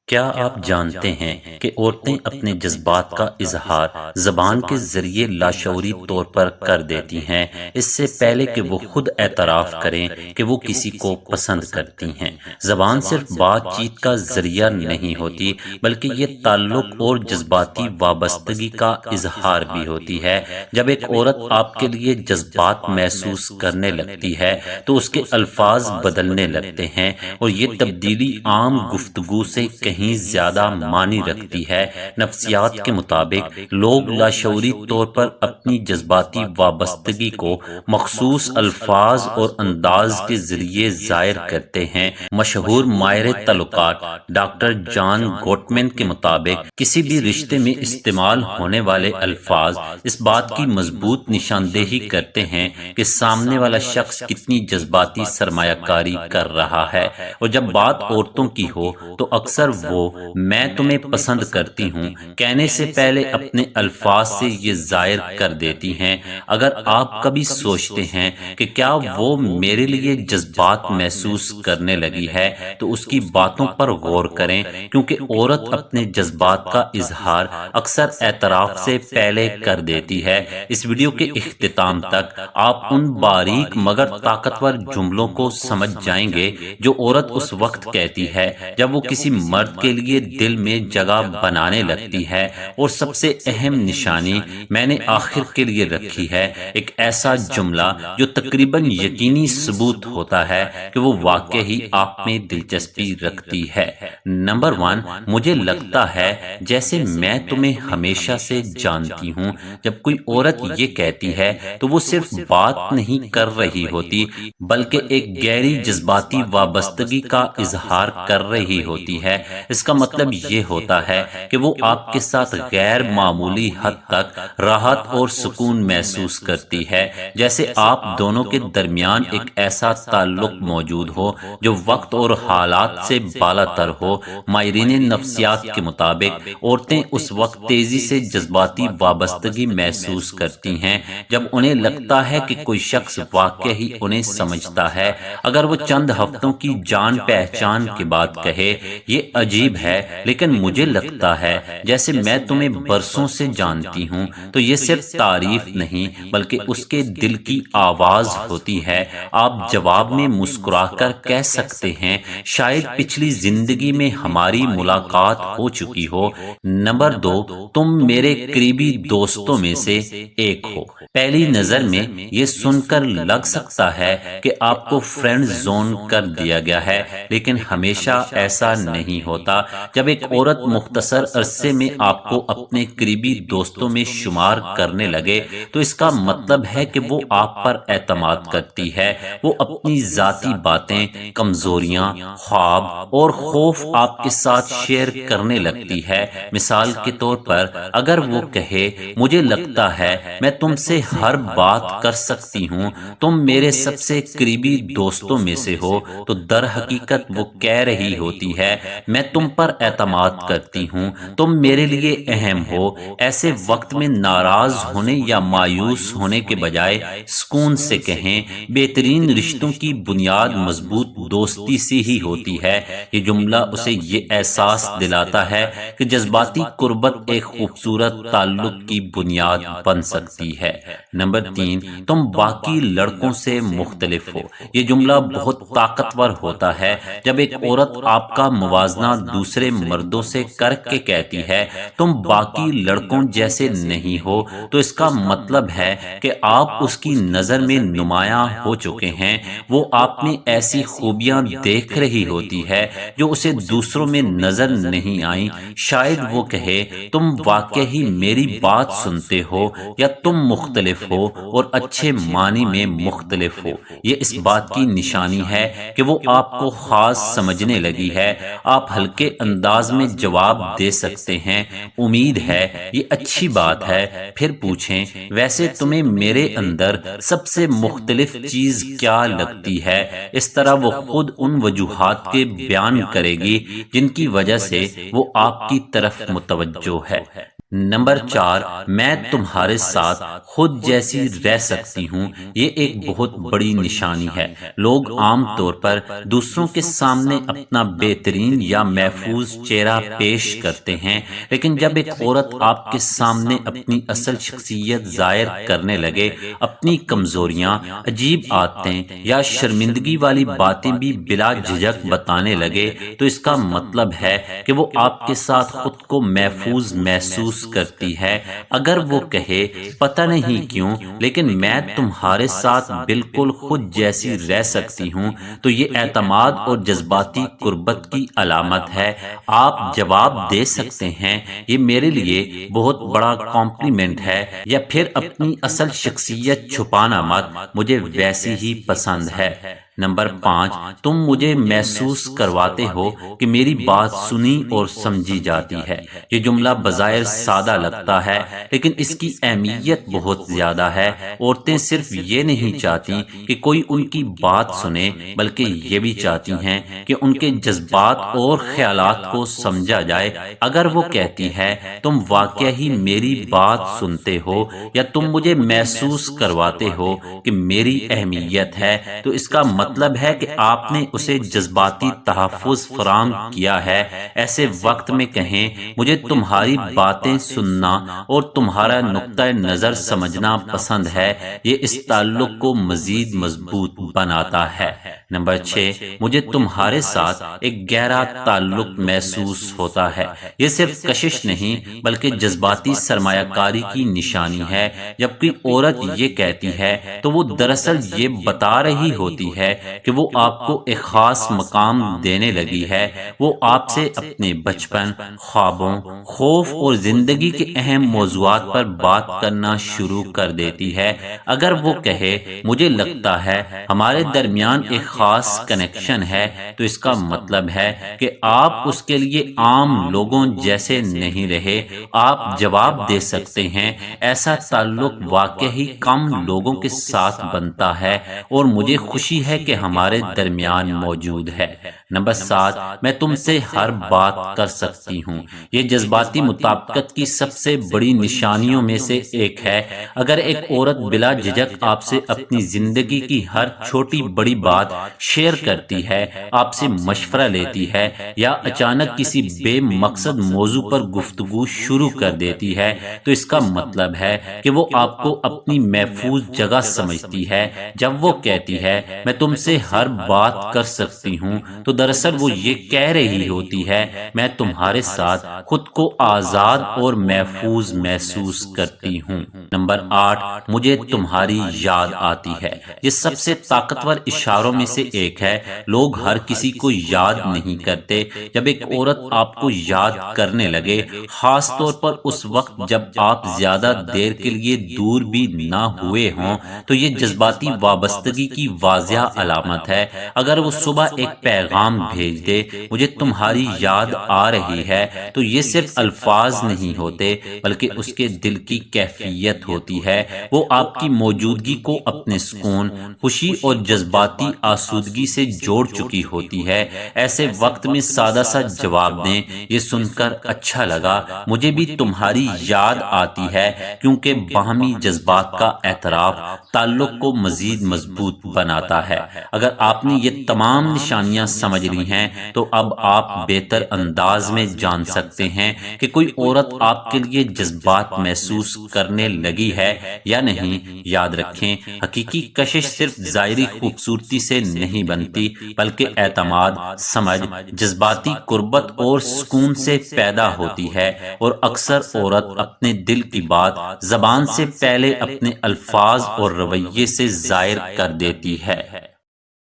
کیا آپ جانتے ہیں کہ عورتیں اپنے جذبات کا اظہار زبان کے ذریعے لاشعوری طور پر کر دیتی ہیں، اس سے پہلے کہ وہ خود اعتراف کریں کہ وہ کسی کو پسند کرتی ہیں؟ زبان صرف بات چیت کا ذریعہ نہیں ہوتی، بلکہ یہ تعلق اور جذباتی وابستگی کا اظہار بھی ہوتی ہے۔ جب ایک عورت آپ کے لیے جذبات محسوس کرنے لگتی ہے تو اس کے الفاظ بدلنے لگتے ہیں، اور یہ تبدیلی عام گفتگو سے کہیں زیادہ معنی رکھتی ہے۔ نفسیات کے مطابق لوگ لاشعوری طور پر اپنی جذباتی وابستگی کو مخصوص الفاظ اور انداز کے ذریعے ظاہر کرتے ہیں۔ مشہور ماہر تعلقات ڈاکٹر جان گوٹمین کے مطابق کسی بھی رشتے میں استعمال ہونے والے الفاظ اس بات کی مضبوط نشاندہی کرتے ہیں کہ سامنے والا شخص کتنی جذباتی سرمایہ کاری کر رہا ہے۔ اور جب بات عورتوں کی ہو تو اکثر وہ "میں تمہیں پسند کرتی ہوں" کہنے سے پہلے اپنے الفاظ سے یہ ظاہر کر دیتی ہیں۔ اگر آپ کبھی سوچتے ہیں کہ کیا وہ میرے لیے جذبات محسوس کرنے لگی ہے تو اس کی باتوں پر غور کریں، کیونکہ عورت اپنے جذبات کا اظہار اکثر اعتراف سے پہلے کر دیتی ہے۔ اس ویڈیو کے اختتام تک آپ ان باریک مگر طاقتور جملوں کو سمجھ جائیں گے جو عورت اس وقت کہتی ہے جب وہ کسی مرد کے لیے دل میں جگہ بنانے لگتی ہے۔ اور سب سے اہم نشانی میں نے آخر کے لیے رکھی ہے، ایک ایسا جملہ جو تقریباً یقینی ثبوت ہوتا ہے کہ وہ واقعی آپ میں دلچسپی رکھتی ہے۔ نمبر 1، مجھے لگتا ہے جیسے میں تمہیں ہمیشہ سے جانتی ہوں۔ جب کوئی عورت یہ کہتی ہے تو وہ صرف بات نہیں کر رہی ہوتی، بلکہ ایک گہری جذباتی وابستگی کا اظہار کر رہی ہوتی ہے۔ اس کا مطلب یہ ہوتا ہے کہ وہ آپ کے ساتھ غیر معمولی حد تک راحت اور سکون محسوس کرتی ہے، جیسے آپ دونوں کے درمیان ایک ایسا تعلق موجود ہو جو وقت اور حالات سے بالا تر ہو۔ ماہرین نفسیات کے مطابق عورتیں اس وقت تیزی سے جذباتی وابستگی محسوس کرتی ہیں جب انہیں لگتا ہے کہ کوئی شخص واقعی انہیں سمجھتا ہے۔ اگر وہ چند ہفتوں کی جان پہچان کے بعد کہے "یہ عجیب ہے لیکن مجھے لگتا ہے جیسے میں تمہیں برسوں سے جانتی ہوں"، تو یہ صرف تعریف نہیں بلکہ اس کے دل کی آواز ہوتی ہے۔ آپ جواب میں مسکرا کر کہہ سکتے ہیں "شاید پچھلی زندگی میں ہماری ملاقات ہو چکی ہو"۔ نمبر 2، تم میرے قریبی دوستوں میں سے ایک ہو۔ پہلی نظر میں یہ سن کر لگ سکتا ہے کہ آپ کو فرینڈ زون کر دیا گیا ہے، لیکن ہمیشہ ایسا نہیں ہوتا۔ جب ایک عورت مختصر عرصے میں آپ کو اپنے قریبی دوستوں میں شمار کرنے لگے تو اس کا مطلب ہے کہ وہ آپ پر اعتماد کرتی ہے۔ وہ اپنی ذاتی باتیں، کمزوریاں، خواب اور خوف آپ کے ساتھ شیئر کرنے لگتی ہے۔ مثال کے طور پر اگر وہ کہے "مجھے لگتا ہے میں تم سے ہر بات کر سکتی ہوں، تم میرے سب سے قریبی دوستوں میں سے ہو"، تو در حقیقت وہ کہہ رہی ہوتی ہے "میں تم پر اعتماد کرتی ہوں، تم میرے لیے اہم ہو"۔ ایسے وقت میں ناراض ہونے یا مایوس ہونے کے بجائے سکون سے کہیں "بہترین رشتوں کی بنیاد مضبوط دوستی سے ہی ہوتی ہے"۔ یہ جملہ اسے یہ احساس دلاتا ہے کہ جذباتی قربت ایک خوبصورت تعلق کی بنیاد بن سکتی ہے۔ نمبر 3، تم باقی لڑکوں سے مختلف ہو۔ یہ جملہ بہت طاقتور ہوتا ہے۔ جب ایک عورت آپ کا موازنہ دوسرے مردوں سے کر کے کہتی ہے "تم باقی لڑکوں جیسے نہیں ہو"، تو اس کا مطلب ہے کہ آپ اس کی نظر میں نمایاں ہو چکے ہیں۔ وہ آپ میں ایسی خوبیاں دیکھ رہی ہوتی ہے جو اسے دوسروں میں نظر نہیں آئیں۔ شاید وہ کہے "تم واقعی میری بات سنتے ہو"، یا "تم مختلف ہو اور اچھے معنی میں مختلف ہو"۔ یہ اس بات کی نشانی ہے کہ وہ آپ کو خاص سمجھنے لگی ہے۔ آپ ہلکے انداز میں جواب دے سکتے ہیں "امید ہے"، "یہ اچھی بات ہے"، پھر پوچھیں "ویسے تمہیں میرے اندر سب سے مختلف چیز کیا لگتی ہے"۔ اس طرح وہ خود ان وجوہات کے بیان کرے گی جن کی وجہ سے وہ آپ کی طرف متوجہ ہے۔ نمبر 4، میں تمہارے ساتھ خود جیسی رہ سکتی ہوں، یہ ایک بہت بڑی نشانی ہے۔ لوگ عام طور پر دوسروں کے سامنے اپنا بہترین یا محفوظ چہرہ پیش کرتے ہیں، لیکن جب ایک عورت آپ کے سامنے اپنی اصل شخصیت ظاہر کرنے لگے، اپنی کمزوریاں، عجیب عادتیں یا شرمندگی والی باتیں بھی بلا جھجک بتانے لگے، تو اس کا مطلب ہے کہ وہ آپ کے ساتھ خود کو محفوظ محسوس کرتی ہے۔ اگر وہ کہے پتہ نہیں کیوں لیکن میں تمہارے ساتھ بالکل خود جیسی رہ سکتی ہوں، تو یہ اعتماد اور جذباتی قربت کی علامت ہے۔ آپ جواب دے سکتے ہیں، یہ میرے لیے بہت بڑا کمپلیمنٹ ہے، یا پھر اپنی اصل شخصیت چھپانا مت، مجھے ویسی ہی پسند ہے۔ نمبر 5، تم مجھے محسوس کرواتے ہو کہ میری بات سنی اور سمجھی جاتی ہے۔ یہ جملہ بظاہر سادہ لگتا ہے، لیکن اس کی اہمیت بہت زیادہ ہے۔ عورتیں صرف یہ نہیں چاہتی کہ کوئی ان کی بات سنے، بلکہ یہ بھی چاہتی ہیں کہ ان کے جذبات اور خیالات کو سمجھا جائے۔ اگر وہ کہتی ہے تم واقعی ہی میری بات سنتے ہو، یا تم مجھے محسوس کرواتے ہو کہ میری اہمیت ہے، تو اس کا مطلب ہے کہ آپ نے اسے جذباتی تحفظ فراہم کیا ہے۔ ایسے وقت میں کہیں مجھے تمہاری باتیں سننا اور تمہارا نقطہ نظر سمجھنا پسند ہے، یہ اس تعلق کو مزید مضبوط بناتا ہے۔ نمبر 6، مجھے تمہارے ساتھ ایک گہرا تعلق محسوس ہوتا ہے۔ یہ صرف کشش نہیں بلکہ جذباتی سرمایہ کاری کی نشانی ہے۔ جب کوئی عورت یہ کہتی ہے تو وہ دراصل یہ بتا رہی ہوتی ہے کہ وہ آپ کو ایک خاص مقام دینے لگی ہے۔ وہ آپ سے اپنے بچپن، خوابوں، خوف اور زندگی کے اہم موضوعات پر بات کرنا شروع کر دیتی ہے۔ اگر وہ کہے مجھے لگتا ہے ہمارے درمیان ایک خاص کنیکشن ہے، تو اس کا مطلب ہے کہ آپ اس کے لیے عام لوگوں جیسے نہیں رہے۔ آپ جواب دے سکتے ہیں، ایسا تعلق واقعی کم لوگوں کے ساتھ بنتا ہے اور مجھے خوشی ہے کہ ہمارے درمیان موجود ہے۔ نمبر 7، میں تم سے ہر بات کر سکتی ہوں۔ یہ جذباتی مطابقت کی سب سے بڑی نشانیوں میں سے ایک ہے۔ اگر ایک عورت بلا جھجک آپ سے اپنی زندگی کی ہر چھوٹی بڑی بات شیئر کرتی ہے، آپ سے مشورہ لیتی ہے، یا اچانک کسی بے مقصد موضوع پر گفتگو شروع کر دیتی ہے، تو اس کا مطلب ہے کہ وہ آپ کو اپنی محفوظ جگہ سمجھتی ہے۔ جب وہ کہتی ہے میں تم سے ہر بات کر سکتی ہوں، تو دراصل وہ یہ کہہ رہی ہوتی ہے میں تمہارے ساتھ خود کو آزاد اور محفوظ محسوس کرتی ہوں۔ نمبر 8، مجھے تمہاری یاد آتی ہے۔ یہ سب سے طاقتور اشاروں میں سے ایک ہے۔ لوگ ہر کسی کو یاد نہیں کرتے۔ جب ایک عورت آپ کو یاد کرنے لگے، خاص طور پر اس وقت جب آپ زیادہ دیر کے لیے دور بھی نہ ہوئے ہوں، تو یہ جذباتی وابستگی کی واضح علامت ہے۔ اگر وہ صبح ایک پیغام بھیج دے مجھے تمہاری یاد آ رہی ہے، تو یہ صرف الفاظ نہیں ہوتے بلکہ اس کے دل کی کیفیت ہوتی ہے۔ وہ آپ کی موجودگی کو اپنے سکون، خوشی اور جذباتی آسودگی سے جوڑ چکی ہوتی ہے۔ ایسے وقت میں سادہ سا جواب دیں، یہ سن کر اچھا لگا، مجھے بھی تمہاری یاد آتی ہے، کیونکہ باہمی جذبات کا اعتراف تعلق کو مزید مضبوط بناتا ہے۔ اگر آپ نے یہ تمام نشانیاں سمجھ لی ہیں، تو اب آپ بہتر انداز میں جان سکتے ہیں کہ کوئی عورت آپ کے لیے جذبات محسوس کرنے لگی ہے یا نہیں۔ یاد رکھیں، حقیقی کشش صرف ظاہری خوبصورتی سے نہیں بنتی، بلکہ اعتماد، سمجھ، جذباتی قربت اور سکون سے پیدا ہوتی ہے، اور اکثر عورت اپنے دل کی بات زبان سے پہلے اپنے الفاظ اور رویے سے ظاہر کر دیتی ہے۔